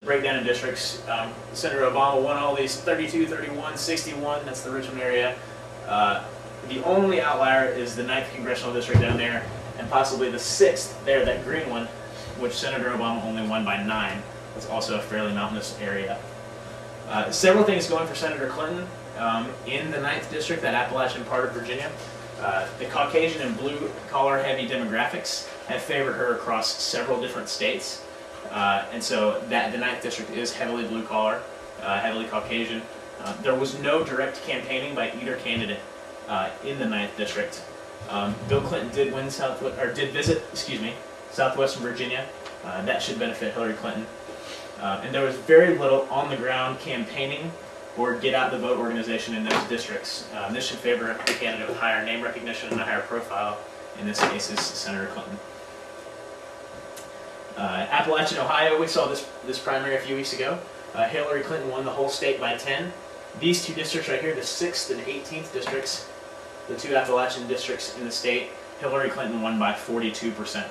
Breakdown in districts. Senator Obama won all these 32, 31, 61. That's the Richmond area. The only outlier is the 9th Congressional District down there, and possibly the 6th there, that green one, which Senator Obama only won by 9. It's also a fairly mountainous area. Several things going for Senator Clinton in the 9th District, that Appalachian part of Virginia. The Caucasian and blue-collar heavy demographics have favored her across several different states. And so the 9th District is heavily blue-collar, heavily Caucasian. There was no direct campaigning by either candidate in the 9th District. Bill Clinton did visit Southwestern Virginia. That should benefit Hillary Clinton. And there was very little on-the-ground campaigning or get-out-the-vote organization in those districts. This should favor a candidate with higher name recognition and a higher profile. In this case, is Senator Clinton. Appalachian, Ohio, we saw this primary a few weeks ago. Hillary Clinton won the whole state by 10. These two districts right here, the 6th and 18th districts, the two Appalachian districts in the state, Hillary Clinton won by 42%.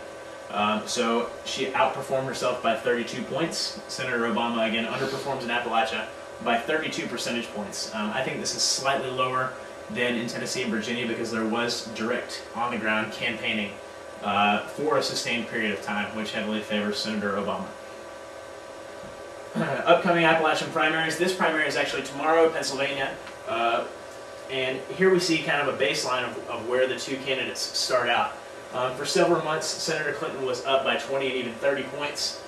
So she outperformed herself by 32 points. Senator Obama, again, underperforms in Appalachia by 32 percentage points. I think this is slightly lower than in Tennessee and Virginia because there was direct on-the-ground campaigning for a sustained period of time, which heavily favors Senator Obama. Upcoming Appalachian primaries. This primary is actually tomorrow, Pennsylvania. And here we see kind of a baseline of where the two candidates start out. For several months, Senator Clinton was up by 20 and even 30 points.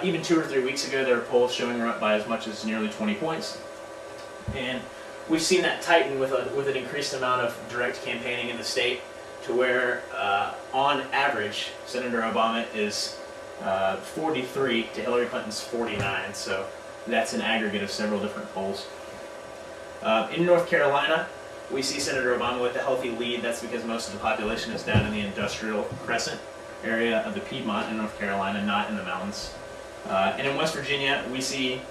Even 2 or 3 weeks ago, there were polls showing her up by as much as nearly 20 points. And we've seen that tighten with an increased amount of direct campaigning in the state to where, on average, Senator Obama is 43 to Hillary Clinton's 49. So that's an aggregate of several different polls. In North Carolina, we see Senator Obama with a healthy lead. That's because most of the population is down in the industrial crescent area of the Piedmont in North Carolina, not in the mountains. And in West Virginia, we see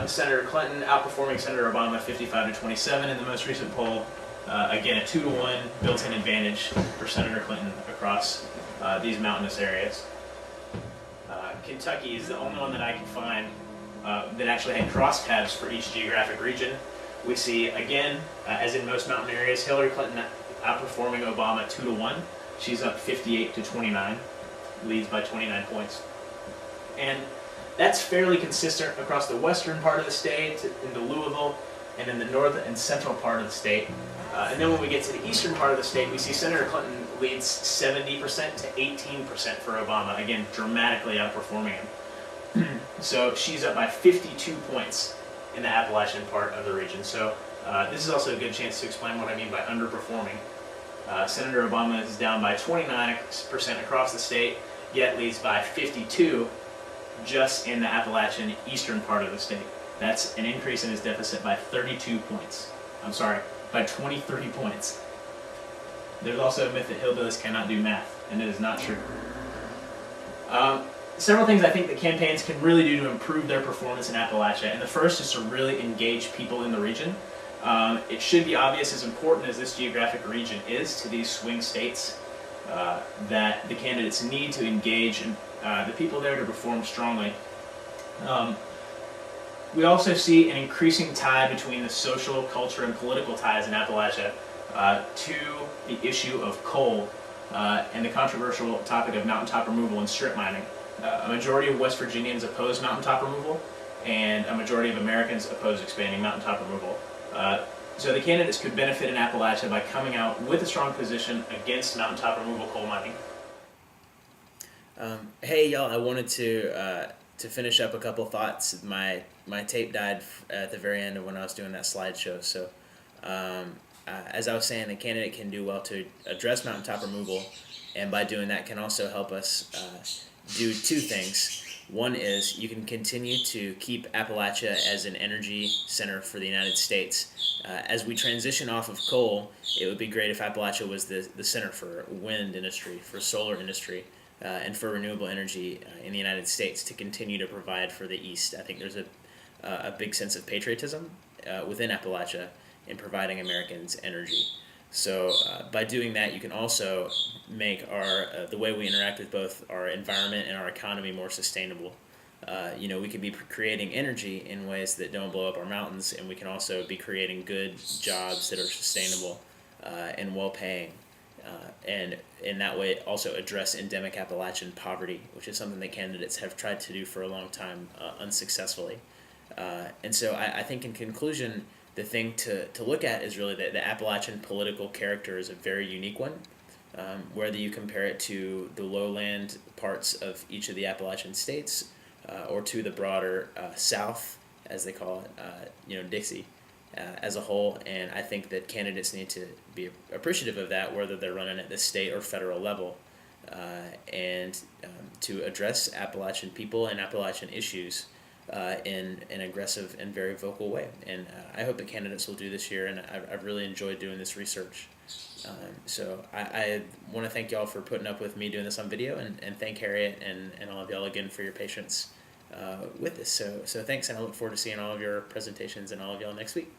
Senator Clinton outperforming Senator Obama 55 to 27 in the most recent poll. Again, a 2-to-1 built-in advantage for Senator Clinton across these mountainous areas. Kentucky is the only one that I can find that actually had crosstabs for each geographic region. We see, again, as in most mountain areas, Hillary Clinton outperforming Obama 2-to-1. She's up 58 to 29, leads by 29 points. And that's fairly consistent across the western part of the state, into Louisville, and in the north and central part of the state. And then when we get to the eastern part of the state, we see Senator Clinton leads 70% to 18% for Obama, again, dramatically outperforming him. So she's up by 52 points in the Appalachian part of the region. So this is also a good chance to explain what I mean by underperforming. Senator Obama is down by 29% across the state, yet leads by 52 just in the Appalachian eastern part of the state. That's an increase in his deficit by 32 points. I'm sorry, by 23 points. There's also a myth that hillbillies cannot do math, and it is not true. Several things I think that campaigns can really do to improve their performance in Appalachia, and the first is to really engage people in the region. It should be obvious, as important as this geographic region is to these swing states, that the candidates need to engage the people there to perform strongly. We also see an increasing tie between the social, culture, and political ties in Appalachia to the issue of coal and the controversial topic of mountaintop removal and strip mining. A majority of West Virginians oppose mountaintop removal, and a majority of Americans oppose expanding mountaintop removal. So the candidates could benefit in Appalachia by coming out with a strong position against mountaintop removal coal mining. Hey y'all, I wanted to finish up a couple thoughts. My tape died at the very end of when I was doing that slideshow. So as I was saying, the candidate can do well to address mountaintop removal, and by doing that can also help us do two things. One is you can continue to keep Appalachia as an energy center for the United States. As we transition off of coal, it would be great if Appalachia was the center for wind industry, for solar industry, and for renewable energy in the United States to continue to provide for the East. I think there's a big sense of patriotism within Appalachia in providing Americans energy. So by doing that, you can also make the way we interact with both our environment and our economy more sustainable. we could be creating energy in ways that don't blow up our mountains, and we can also be creating good jobs that are sustainable and well-paying, and in that way also address endemic Appalachian poverty, which is something that candidates have tried to do for a long time unsuccessfully. And so I think in conclusion, the thing to look at is really that the Appalachian political character is a very unique one. Whether you compare it to the lowland parts of each of the Appalachian states, or to the broader South, as they call it, Dixie, as a whole. And I think that candidates need to be appreciative of that, whether they're running at the state or federal level, and to address Appalachian people and Appalachian issues in an aggressive and very vocal way. And I hope the candidates will do this year, and I've really enjoyed doing this research. So I want to thank y'all for putting up with me doing this on video, and thank Harriet and all of y'all again for your patience with this. So thanks, and I look forward to seeing all of your presentations and all of y'all next week.